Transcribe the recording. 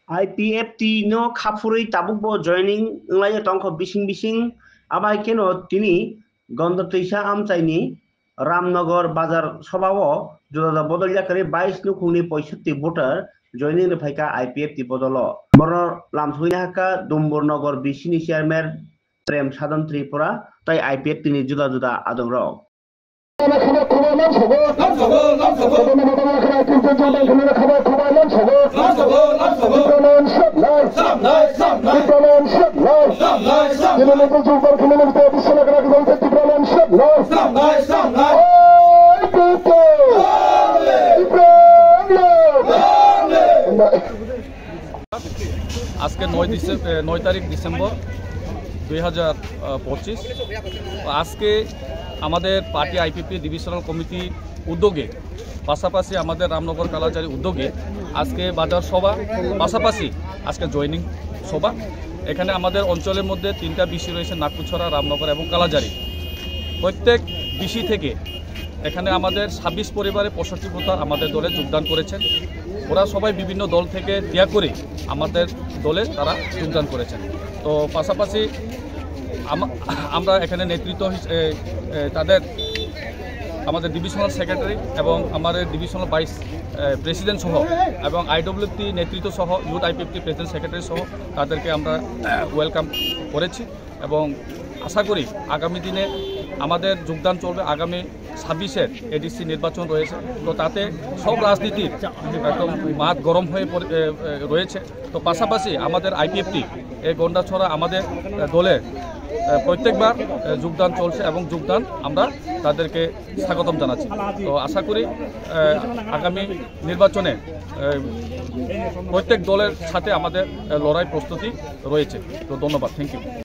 IPFT no khapurui tabukbo joining nglaya tongkho bising abai keno tini Gandhartaisa amchaini Ramnagar bazar sabao jodada bodolya kare 22 nukhungni 65 voter joining phaika IPFT bodolo boro lamsuina haka Dumburnagar bisini chairman Prem Sadan Tripura tai IPFT ni juda adongrok আজকে 9 তারিখ December 2025 আজকে আমাদের party IPP divisional committee উদ্যোগে পাশাপাশি আমাদের রামনগর কালাজারি উদ্যোগে আজকে বাজার সভা পাশাপাশি আজকে জয়নিং সভা এখানে আমাদের অঞ্চলের মধ্যে 3টা বিসি রয়েছে নাগপুছড়া রামনগর এবং কালাজারি প্রত্যেক বিসি থেকে এখানে আমাদের 26 পরিবারে 65 ভোটার আমাদের দলে যোগদান করেছেন ওরা সবাই বিভিন্ন দল থেকে ত্যাগ করে আমাদের দলে তারা যোগদান করেছেন তো পাশাপাশি আমরা এখানে নেতৃত্ব তাদের আমাদের ডিভিশনাল সেক্রেটারি এবং আমাদের ডিভিশনাল ভাইস প্রেসিডেন্ট সহ এবং আইডব্লিউটি নেতৃত্ব সহ ইউথ আইপিএফটি প্রেসিডেন্ট সেক্রেটারি সহ তাদেরকে আমরা ওয়েলকাম করেছি এবং আশা করি আগামী দিনে আমাদের যোগদান চলবে আগামী 26-এর এডিসি নির্বাচন রয়েছে তো তাতে সব রাজনীতির একদম মাঠ গরম হয়ে রয়েছে তো পাশাপাশি আমাদের আইপিএফটি এই গন্ডাছড়া আমাদের দলে প্রত্যেকবার যোগদান চলছে এবং যোগদান আমরা তাদেরকে স্বাগতম জানাচ্ছি তো আশা করি আগামী নির্বাচনে প্রত্যেক দলের সাথে আমাদের লড়াই প্রস্তুতি রয়েছে তো ধন্যবাদ থ্যাংক ইউ